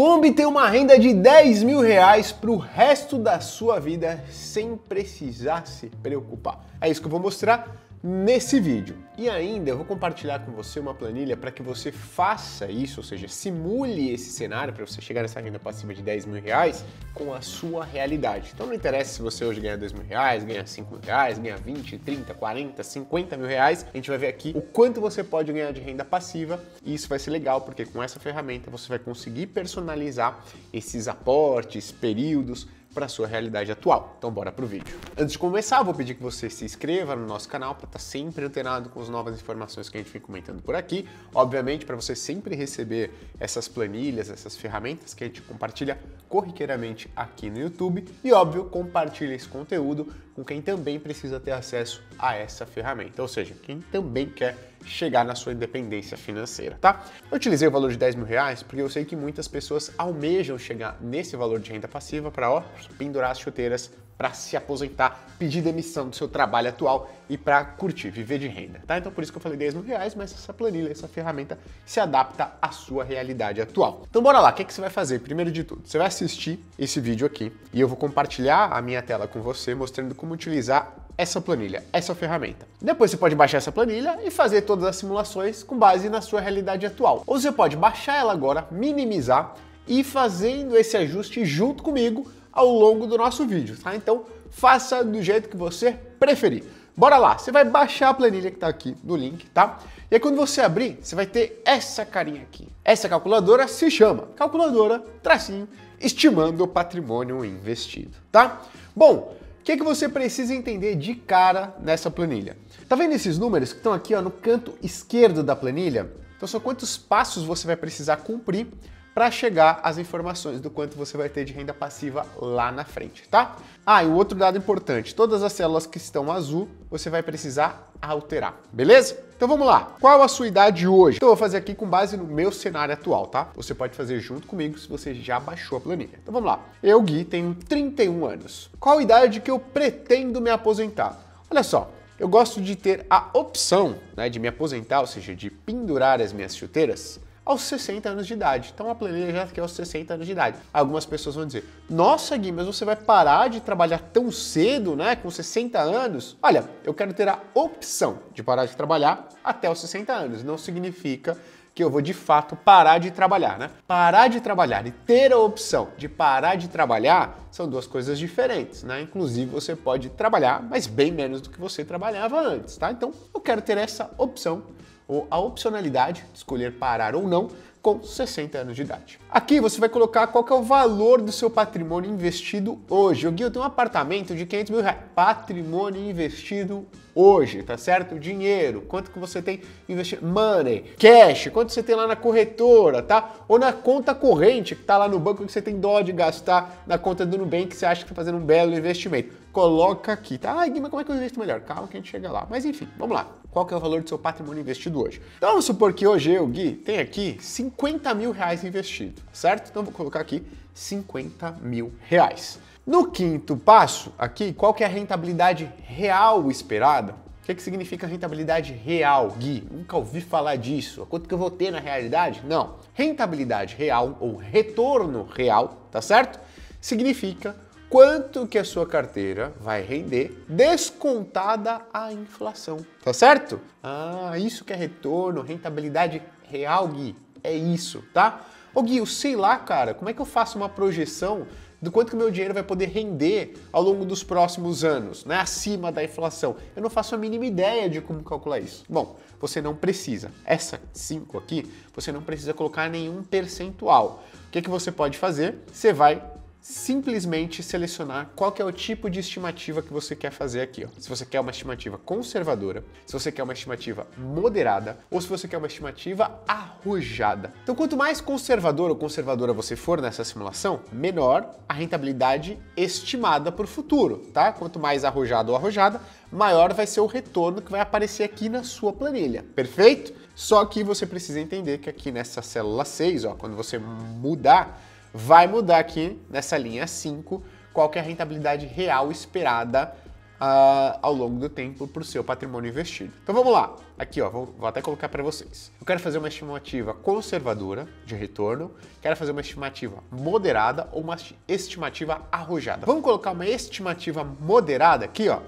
Como obter uma renda de 10 mil reais para o resto da sua vida sem precisar se preocupar? É isso que eu vou mostrar nesse vídeo. E ainda eu vou compartilhar com você uma planilha para que você faça isso, ou seja, simule esse cenário para você chegar nessa renda passiva de 10 mil reais com a sua realidade. Então não interessa se você hoje ganha 2 mil reais, ganha 5 mil reais, ganha 20, 30, 40, 50 mil reais. A gente vai ver aqui o quanto você pode ganhar de renda passiva e isso vai ser legal porque com essa ferramenta você vai conseguir personalizar esses aportes, períodos, para a sua realidade atual. Então bora pro vídeo. Antes de começar, eu vou pedir que você se inscreva no nosso canal para estar sempre antenado com as novas informações que a gente vem comentando por aqui. Obviamente, para você sempre receber essas planilhas, essas ferramentas que a gente compartilha corriqueiramente aqui no YouTube. E óbvio, compartilhe esse conteúdo com quem também precisa ter acesso a essa ferramenta, ou seja, quem também quer chegar na sua independência financeira, tá? Eu utilizei o valor de 10 mil reais porque eu sei que muitas pessoas almejam chegar nesse valor de renda passiva para pendurar as chuteiras, para se aposentar, pedir demissão do seu trabalho atual e para curtir, viver de renda, tá? Então por isso que eu falei 10 mil reais, mas essa planilha, essa ferramenta se adapta à sua realidade atual. Então bora lá, o que você vai fazer? Primeiro de tudo, você vai assistir esse vídeo aqui e eu vou compartilhar a minha tela com você, mostrando como utilizar essa planilha, essa ferramenta. Depois você pode baixar essa planilha e fazer todas as simulações com base na sua realidade atual. Ou você pode baixar ela agora, minimizar e ir fazendo esse ajuste junto comigo ao longo do nosso vídeo, tá? Então faça do jeito que você preferir. Bora lá, você vai baixar a planilha que tá aqui no link, tá? E aí quando você abrir, você vai ter essa carinha aqui. Essa calculadora se chama calculadora, tracinho, estimando o patrimônio investido, tá? Bom, o que você precisa entender de cara nessa planilha? Tá vendo esses números que estão aqui ó, no canto esquerdo da planilha? Então são quantos passos você vai precisar cumprir para chegar às informações do quanto você vai ter de renda passiva lá na frente, tá? Ah, e o outro dado importante, todas as células que estão azul, você vai precisar alterar, beleza? Então vamos lá, qual a sua idade hoje? Então eu vou fazer aqui com base no meu cenário atual, tá? Você pode fazer junto comigo se você já baixou a planilha. Então vamos lá, eu, Gui, tenho 31 anos. Qual a idade que eu pretendo me aposentar? Olha só, eu gosto de ter a opção, né, de me aposentar, ou seja, de pendurar as minhas chuteiras, aos 60 anos de idade. Então a planilha já quer aos 60 anos de idade. Algumas pessoas vão dizer, nossa Gui, mas você vai parar de trabalhar tão cedo, né, com 60 anos? Olha, eu quero ter a opção de parar de trabalhar até os 60 anos. Não significa que eu vou de fato parar de trabalhar, né? Parar de trabalhar e ter a opção de parar de trabalhar são duas coisas diferentes, né? Inclusive você pode trabalhar, mas bem menos do que você trabalhava antes, tá? Então eu quero ter essa opção ou a opcionalidade de escolher parar ou não com 60 anos de idade. Aqui você vai colocar qual que é o valor do seu patrimônio investido hoje. Eu tenho um apartamento de 500 mil reais. Patrimônio investido hoje, tá certo? Dinheiro, quanto que você tem investido? Money, cash, quanto você tem lá na corretora, tá? Ou na conta corrente que tá lá no banco que você tem dó de gastar na conta do Nubank que você acha que tá fazendo um belo investimento. Coloca aqui, tá? Ai, Gui, mas como é que eu investo melhor? Calma que a gente chega lá. Mas enfim, vamos lá. Qual que é o valor do seu patrimônio investido hoje? Então vamos supor que hoje eu, Gui, tenho aqui 50 mil reais investido, certo? Então vou colocar aqui 50 mil reais. No quinto passo aqui, qual que é a rentabilidade real esperada? O que significa rentabilidade real, Gui? Nunca ouvi falar disso. Quanto que eu vou ter na realidade? Não. Rentabilidade real ou retorno real, tá certo? Significa quanto que a sua carteira vai render descontada a inflação, tá certo? Ah, isso que é retorno, rentabilidade real, Gui, é isso, tá? Ô Gui, eu sei lá, cara, como é que eu faço uma projeção do quanto que o meu dinheiro vai poder render ao longo dos próximos anos, né, acima da inflação? Eu não faço a mínima ideia de como calcular isso. Bom, você não precisa. Essa 5 aqui, você não precisa colocar nenhum percentual. O que você pode fazer? Você vai simplesmente selecionar qual que é o tipo de estimativa que você quer fazer aqui, ó. Se você quer uma estimativa conservadora, se você quer uma estimativa moderada ou se você quer uma estimativa arrojada. Então, quanto mais conservador ou conservadora você for nessa simulação, menor a rentabilidade estimada para o futuro, tá? Quanto mais arrojado ou arrojada, maior vai ser o retorno que vai aparecer aqui na sua planilha, perfeito? Só que você precisa entender que aqui nessa célula 6, ó, quando você mudar, vai mudar aqui nessa linha 5 qual que é a rentabilidade real esperada ao longo do tempo para o seu patrimônio investido. Então vamos lá, aqui ó, vou até colocar para vocês. Eu quero fazer uma estimativa conservadora de retorno, quero fazer uma estimativa moderada ou uma estimativa arrojada. Vamos colocar uma estimativa moderada aqui, ó.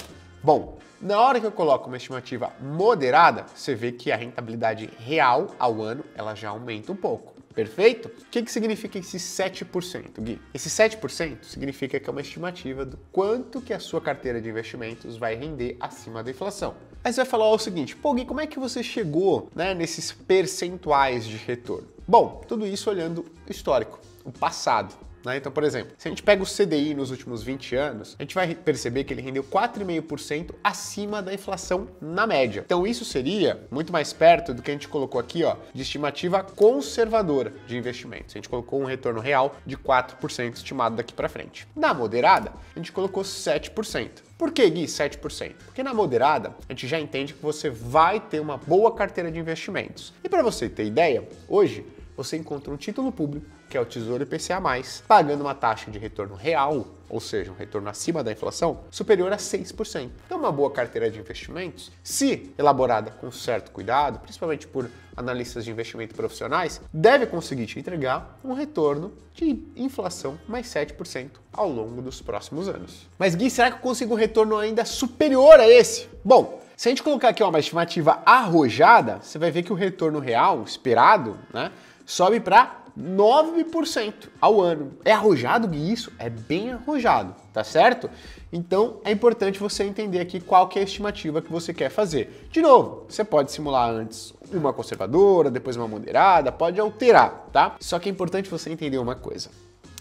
Bom, na hora que eu coloco uma estimativa moderada, você vê que a rentabilidade real ao ano ela já aumenta um pouco. Perfeito? O que significa esse 7%, Gui? Esse 7% significa que é uma estimativa do quanto que a sua carteira de investimentos vai render acima da inflação. Aí você vai falar o seguinte, pô, Gui, como é que você chegou, né, nesses percentuais de retorno? Bom, tudo isso olhando o histórico, o passado. Então, por exemplo, se a gente pega o CDI nos últimos 20 anos, a gente vai perceber que ele rendeu 4,5% acima da inflação na média. Então, isso seria muito mais perto do que a gente colocou aqui, ó, de estimativa conservadora de investimentos. A gente colocou um retorno real de 4% estimado daqui para frente. Na moderada, a gente colocou 7%. Por que, Gui, 7%? Porque na moderada, a gente já entende que você vai ter uma boa carteira de investimentos. E para você ter ideia, hoje você encontra um título público, que é o Tesouro IPCA+, pagando uma taxa de retorno real, ou seja, um retorno acima da inflação, superior a 6%. Então, uma boa carteira de investimentos, se elaborada com certo cuidado, principalmente por analistas de investimento profissionais, deve conseguir te entregar um retorno de inflação mais 7% ao longo dos próximos anos. Mas, Gui, será que eu consigo um retorno ainda superior a esse? Bom, se a gente colocar aqui uma estimativa arrojada, você vai ver que o retorno real esperado, né, sobe para 9% ao ano. É arrojado, Gui? Isso é bem arrojado, tá certo? Então é importante você entender aqui qual que é a estimativa que você quer fazer. De novo, você pode simular antes uma conservadora, depois uma moderada, pode alterar, tá? Só que é importante você entender uma coisa.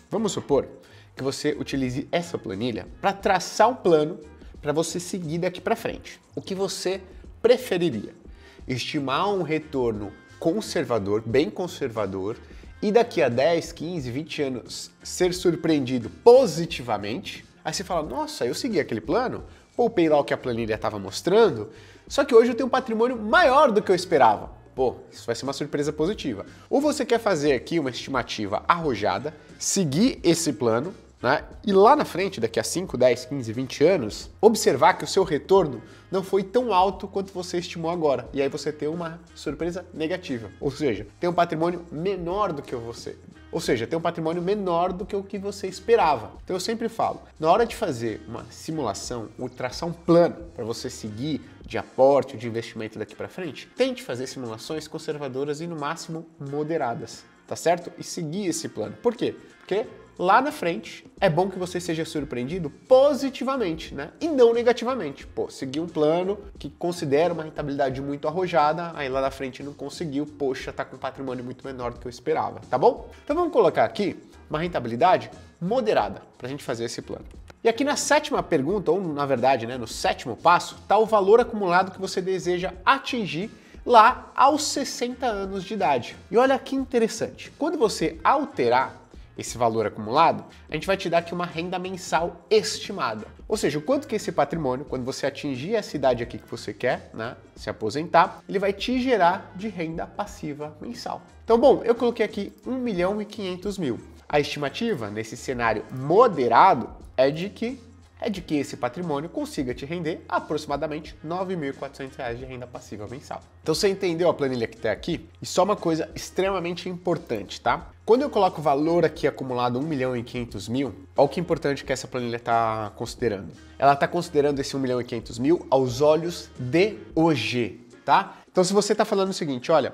Vamos supor que você utilize essa planilha para traçar um plano para você seguir daqui para frente. O que você preferiria? Estimar um retorno conservador, bem conservador, e daqui a 10, 15, 20 anos ser surpreendido positivamente, aí você fala, nossa, eu segui aquele plano, poupei lá o que a planilha estava mostrando, só que hoje eu tenho um patrimônio maior do que eu esperava. Pô, isso vai ser uma surpresa positiva. Ou você quer fazer aqui uma estimativa arrojada, seguir esse plano, né? E lá na frente, daqui a 5, 10, 15, 20 anos, observar que o seu retorno não foi tão alto quanto você estimou agora. E aí você tem uma surpresa negativa. Ou seja, tem um patrimônio menor do que você. Ou seja, tem um patrimônio menor do que o que você esperava. Então eu sempre falo, na hora de fazer uma simulação, ou traçar um plano para você seguir de aporte, de investimento daqui para frente, tente fazer simulações conservadoras e no máximo moderadas, tá certo? E seguir esse plano. Por quê? Porque lá na frente, é bom que você seja surpreendido positivamente, né? E não negativamente. Pô, seguir um plano que considera uma rentabilidade muito arrojada, aí lá na frente não conseguiu, poxa, tá com um patrimônio muito menor do que eu esperava, tá bom? Então vamos colocar aqui uma rentabilidade moderada pra gente fazer esse plano. E aqui na sétima pergunta, ou na verdade, né, no sétimo passo, tá o valor acumulado que você deseja atingir lá aos 60 anos de idade. E olha que interessante, quando você alterar esse valor acumulado, a gente vai te dar aqui uma renda mensal estimada. Ou seja, o quanto que esse patrimônio, quando você atingir essa idade aqui que você quer, né, se aposentar, ele vai te gerar de renda passiva mensal. Então, bom, eu coloquei aqui 1.500.000. A estimativa nesse cenário moderado é de que esse patrimônio consiga te render aproximadamente R$ 9.400 de renda passiva mensal. Então você entendeu a planilha que está aqui? E só uma coisa extremamente importante, tá? Quando eu coloco o valor aqui acumulado 1.500.000, olha o que é importante que essa planilha está considerando. Ela está considerando esse 1.500.000 aos olhos de hoje, tá? Então se você está falando o seguinte, olha,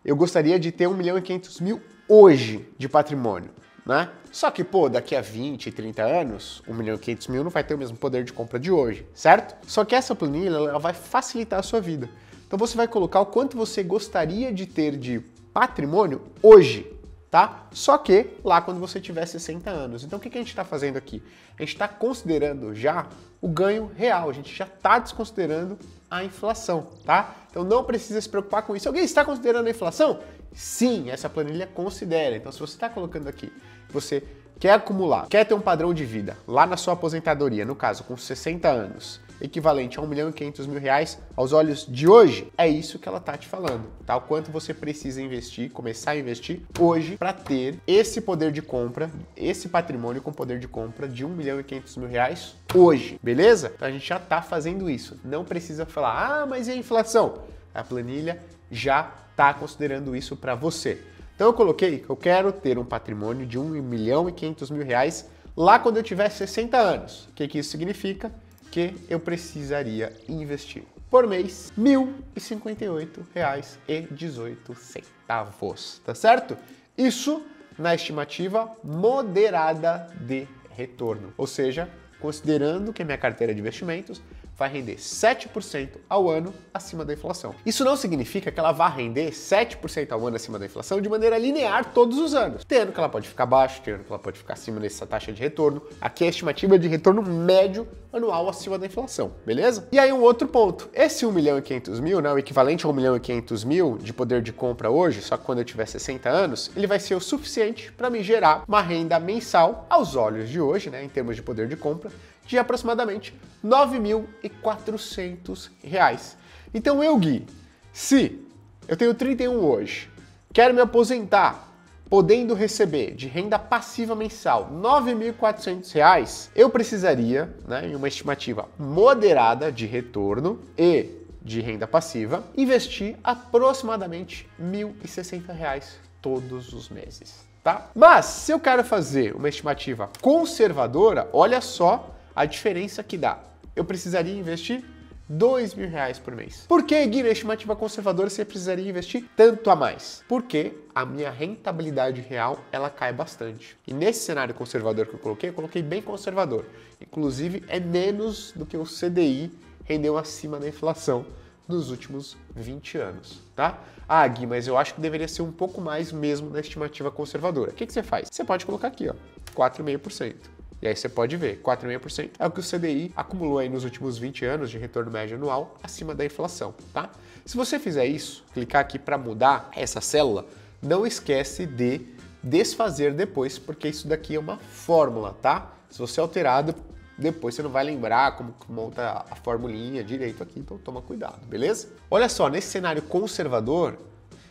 eu gostaria de ter 1.500.000 hoje de patrimônio, né? Só que, pô, daqui a 20, 30 anos, 1.500.000 não vai ter o mesmo poder de compra de hoje, certo? Só que essa planilha, ela vai facilitar a sua vida. Então você vai colocar o quanto você gostaria de ter de patrimônio hoje, tá? Só que lá quando você tiver 60 anos. Então o que a gente está fazendo aqui? A gente está considerando já o ganho real, a gente já está desconsiderando a inflação, tá? Então não precisa se preocupar com isso. Alguém está considerando a inflação? Sim, essa planilha considera. Então, se você está colocando aqui, você quer acumular, quer ter um padrão de vida lá na sua aposentadoria, no caso, com 60 anos, equivalente a R$1.500.000 aos olhos de hoje, é isso que ela tá te falando, tá? O quanto você precisa investir, começar a investir hoje para ter esse poder de compra, esse patrimônio com poder de compra de R$1.500.000 hoje, beleza? Então a gente já tá fazendo isso. Não precisa falar, mas e a inflação? A planilha já tá considerando isso para você. Então eu coloquei que eu quero ter um patrimônio de R$1.500.000 lá quando eu tiver 60 anos. O que isso significa? Que eu precisaria investir por mês R$1.058,18, tá certo? Isso na estimativa moderada de retorno, ou seja, considerando que a minha carteira de investimentos vai render 7% ao ano acima da inflação. Isso não significa que ela vai render 7% ao ano acima da inflação de maneira linear todos os anos. Tem ano que ela pode ficar abaixo, tem ano que ela pode ficar acima dessa taxa de retorno. Aqui é a estimativa de retorno médio anual acima da inflação, beleza? E aí um outro ponto, esse 1.500.000, né, o equivalente a 1.500.000 de poder de compra hoje, só que quando eu tiver 60 anos, ele vai ser o suficiente para me gerar uma renda mensal aos olhos de hoje, né, em termos de poder de compra, de aproximadamente R$9.400. Então eu, Gui, se eu tenho 31 hoje, quero me aposentar, podendo receber de renda passiva mensal R$9.400, eu precisaria, né, em uma estimativa moderada de retorno e de renda passiva, investir aproximadamente R$1.060 todos os meses, tá? Mas se eu quero fazer uma estimativa conservadora, olha só a diferença que dá. Eu precisaria investir R$2.000 por mês. Por que, Gui, na estimativa conservadora você precisaria investir tanto a mais? Porque a minha rentabilidade real, ela cai bastante. E nesse cenário conservador que eu coloquei bem conservador. Inclusive, é menos do que o CDI rendeu acima da inflação nos últimos 20 anos, tá? Ah, Gui, mas eu acho que deveria ser um pouco mais mesmo na estimativa conservadora. O que você faz? Você pode colocar aqui, ó, 4,5%. E aí você pode ver, 4,5% é o que o CDI acumulou aí nos últimos 20 anos de retorno médio anual acima da inflação, tá? Se você fizer isso, clicar aqui para mudar essa célula, não esquece de desfazer depois, porque isso daqui é uma fórmula, tá? Se você alterar, depois você não vai lembrar como monta a formulinha direito aqui, então toma cuidado, beleza? Olha só, nesse cenário conservador,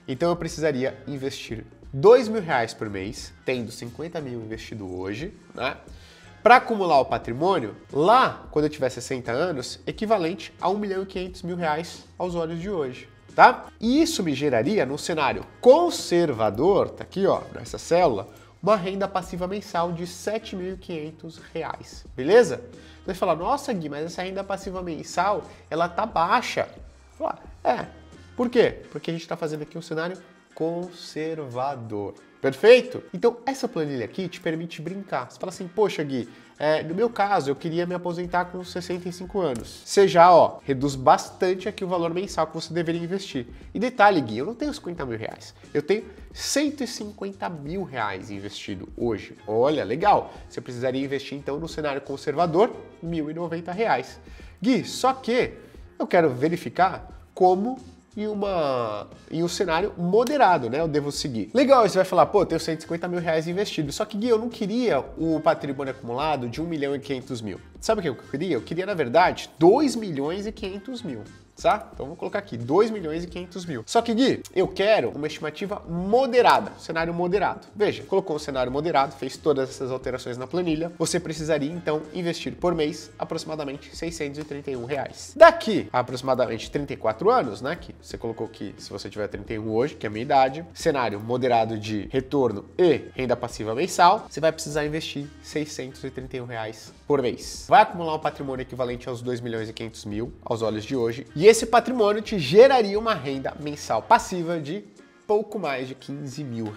então eu precisaria investir R$2.000 por mês, tendo 50 mil investido hoje, né? Para acumular o patrimônio, lá, quando eu tiver 60 anos, equivalente a R$1.500.000 aos olhos de hoje, tá? E isso me geraria, num cenário conservador, tá aqui, ó, nessa célula, uma renda passiva mensal de R$7.500, beleza? Então você fala, nossa, Gui, mas essa renda passiva mensal, ela tá baixa. Fala, por quê? Porque a gente está fazendo aqui um cenário conservador. Perfeito? Então, essa planilha aqui te permite brincar. Você fala assim, poxa, Gui, no meu caso, eu queria me aposentar com 65 anos. Você já, ó, reduz bastante aqui o valor mensal que você deveria investir. E detalhe, Gui, eu não tenho 50 mil reais. Eu tenho 150 mil reais investido hoje. Olha, legal. Você precisaria investir, então, no cenário conservador, R$1.090. Gui, só que eu quero verificar como em um cenário moderado, né? Eu devo seguir. Legal, você vai falar, pô, eu tenho 150 mil reais investido. Só que, Gui, eu não queria o patrimônio acumulado de 1.500.000. Sabe o que eu queria? Eu queria, na verdade, 2.500.000. Tá? Então vamos colocar aqui, 2.500.000. Só que, Gui, eu quero uma estimativa moderada, cenário moderado. Veja, colocou um cenário moderado, fez todas essas alterações na planilha, você precisaria, então, investir por mês aproximadamente R$631. Daqui a aproximadamente 34 anos, né, que você colocou que se você tiver 31 hoje, que é a minha idade, cenário moderado de retorno e renda passiva mensal, você vai precisar investir R$631 por mês. Vai acumular um patrimônio equivalente aos 2.500.000 aos olhos de hoje, e esse patrimônio te geraria uma renda mensal passiva de pouco mais de R$15 mil,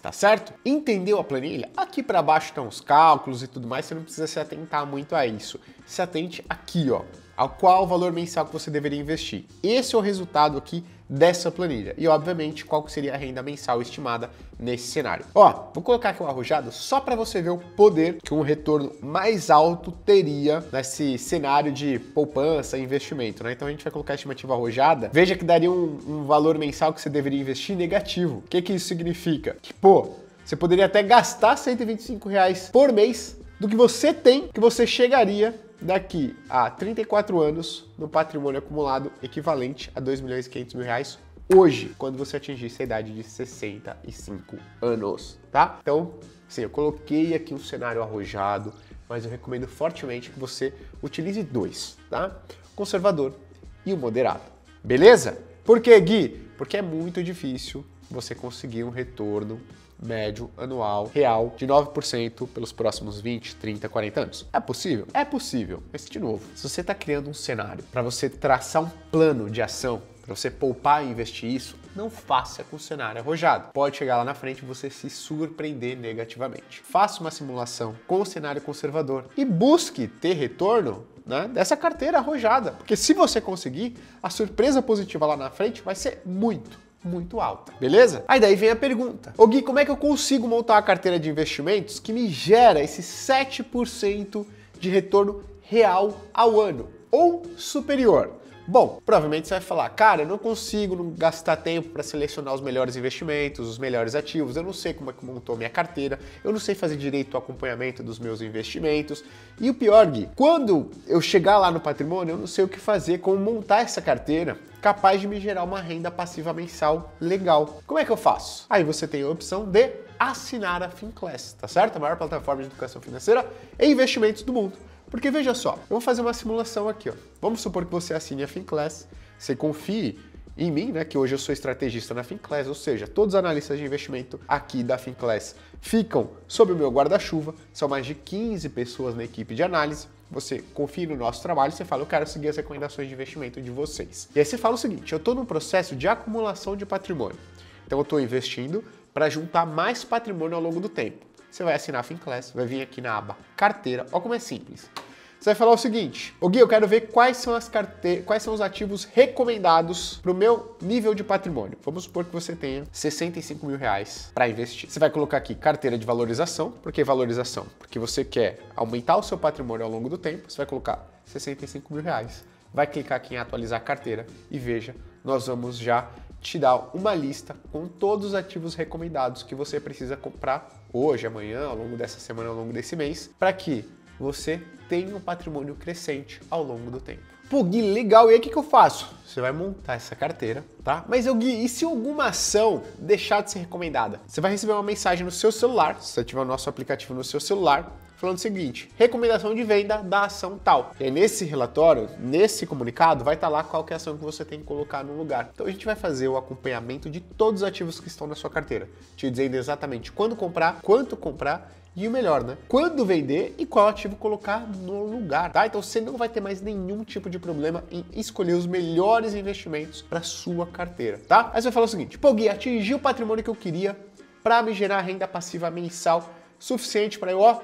tá certo? Entendeu a planilha? Aqui para baixo estão os cálculos e tudo mais, você não precisa se atentar muito a isso. Se atente aqui, ó, ao qual o valor mensal que você deveria investir. Esse é o resultado aqui dessa planilha. E, obviamente, qual que seria a renda mensal estimada nesse cenário. Ó, vou colocar aqui o arrojado só para você ver o poder que um retorno mais alto teria nesse cenário de poupança e investimento, né? Então a gente vai colocar a estimativa arrojada. Veja que daria um valor mensal que você deveria investir negativo. O que que isso significa? Que, pô, você poderia até gastar R$ 125 por mês do que você tem, que você chegaria daqui a 34 anos no patrimônio acumulado equivalente a R$ 2.500.000 hoje, quando você atingisse a idade de 65 anos, tá? Então, sim, eu coloquei aqui um cenário arrojado, mas eu recomendo fortemente que você utilize dois, tá? O conservador e o moderado, beleza? Por quê, Gui? Porque é muito difícil você conseguir um retorno médio anual real de 9% pelos próximos 20, 30, 40 anos. É possível? É possível. Mas, de novo, se você está criando um cenário para você traçar um plano de ação, para você poupar e investir isso, não faça com o cenário arrojado. Pode chegar lá na frente e você se surpreender negativamente. Faça uma simulação com o cenário conservador e busque ter retorno, né, dessa carteira arrojada. Porque se você conseguir, a surpresa positiva lá na frente vai ser muito alta, beleza? Aí daí vem a pergunta. Ô Gui, como é que eu consigo montar uma carteira de investimentos que me gera esse 7% de retorno real ao ano ou superior? Bom, provavelmente você vai falar, cara, eu não consigo gastar tempo para selecionar os melhores investimentos, os melhores ativos, eu não sei como é que montou minha carteira, eu não sei fazer direito ao acompanhamento dos meus investimentos. E o pior, Gui, quando eu chegar lá no patrimônio, eu não sei o que fazer, como montar essa carteira capaz de me gerar uma renda passiva mensal legal. Como é que eu faço? Aí você tem a opção de assinar a Finclass, tá certo? A maior plataforma de educação financeira e investimentos do mundo. Porque veja só, eu vou fazer uma simulação aqui, ó. Vamos supor que você assine a Finclass, você confie em mim, né, que hoje eu sou estrategista na Finclass, ou seja, todos os analistas de investimento aqui da Finclass ficam sob o meu guarda-chuva, são mais de 15 pessoas na equipe de análise. Você confia no nosso trabalho e você fala, eu quero seguir as recomendações de investimento de vocês. E aí você fala o seguinte, eu estou num processo de acumulação de patrimônio, então eu estou investindo para juntar mais patrimônio ao longo do tempo. Você vai assinar a Finclass, vai vir aqui na aba carteira, olha como é simples. Você vai falar o seguinte, ô Gui, eu quero ver quais são os ativos recomendados para o meu nível de patrimônio. Vamos supor que você tenha R$ 65.000 para investir. Você vai colocar aqui carteira de valorização. Por que valorização? Porque você quer aumentar o seu patrimônio ao longo do tempo. Você vai colocar R$ 65.000. Vai clicar aqui em atualizar a carteira e veja, nós vamos já te dar uma lista com todos os ativos recomendados que você precisa comprar hoje, amanhã, ao longo dessa semana, ao longo desse mês, para que você tenha um patrimônio crescente ao longo do tempo. Pô, Gui, legal, e aí o que eu faço? Você vai montar essa carteira, tá? Mas eu, Gui, e se alguma ação deixar de ser recomendada? Você vai receber uma mensagem no seu celular, se você tiver o nosso aplicativo no seu celular, falando o seguinte, recomendação de venda da ação tal. E aí nesse relatório, nesse comunicado, vai estar lá qual que é a ação que você tem que colocar no lugar. Então a gente vai fazer o acompanhamento de todos os ativos que estão na sua carteira, te dizendo exatamente quando comprar, quanto comprar, e o melhor, né? Quando vender e qual ativo colocar no lugar, tá? Então você não vai ter mais nenhum tipo de problema em escolher os melhores investimentos para sua carteira, tá? Aí você vai falar o seguinte, pô Gui, atingi o patrimônio que eu queria para me gerar renda passiva mensal suficiente para eu, ó,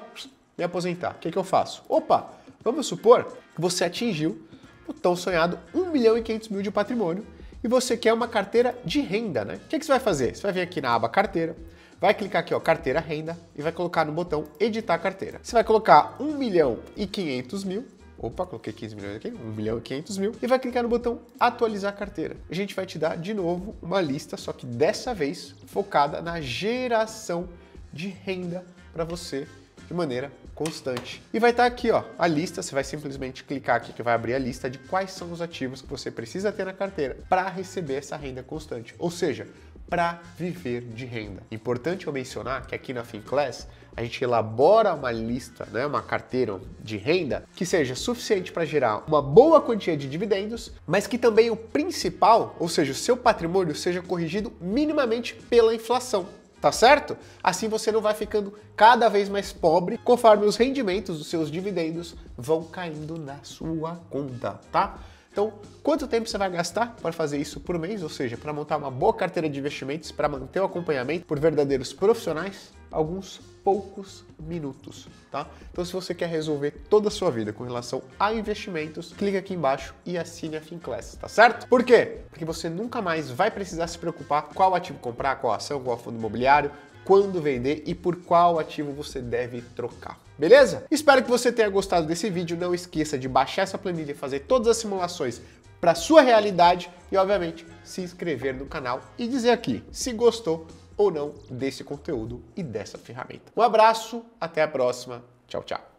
me aposentar. O que eu faço? Opa, vamos supor que você atingiu o tão sonhado 1.500.000 de patrimônio e você quer uma carteira de renda, né? O que você vai fazer? Você vai vir aqui na aba carteira, vai clicar aqui, ó, carteira renda, e vai colocar no botão editar carteira. Você vai colocar 1.500.000, opa, coloquei 15 milhões aqui, 1.500.000, e vai clicar no botão atualizar carteira. A gente vai te dar de novo uma lista, só que dessa vez focada na geração de renda para você de maneira constante. E vai estar aqui, ó, a lista, você vai simplesmente clicar aqui que vai abrir a lista de quais são os ativos que você precisa ter na carteira para receber essa renda constante, ou seja, para viver de renda. Importante eu mencionar que aqui na Finclass a gente elabora uma lista, né, uma carteira de renda que seja suficiente para gerar uma boa quantia de dividendos, mas que também o principal, ou seja, o seu patrimônio seja corrigido minimamente pela inflação. Tá certo? Assim você não vai ficando cada vez mais pobre conforme os rendimentos dos seus dividendos vão caindo na sua conta, tá? Então, quanto tempo você vai gastar para fazer isso por mês? Ou seja, para montar uma boa carteira de investimentos, para manter o acompanhamento por verdadeiros profissionais? alguns poucos minutos, tá? Então, se você quer resolver toda a sua vida com relação a investimentos, clica aqui embaixo e assine a Finclass, tá certo? Por quê? Porque você nunca mais vai precisar se preocupar qual ativo comprar, qual ação, qual fundo imobiliário, quando vender e por qual ativo você deve trocar. Beleza? Espero que você tenha gostado desse vídeo. Não esqueça de baixar essa planilha e fazer todas as simulações para sua realidade e, obviamente, se inscrever no canal e dizer aqui se gostou ou não desse conteúdo e dessa ferramenta. Um abraço, até a próxima. Tchau, tchau.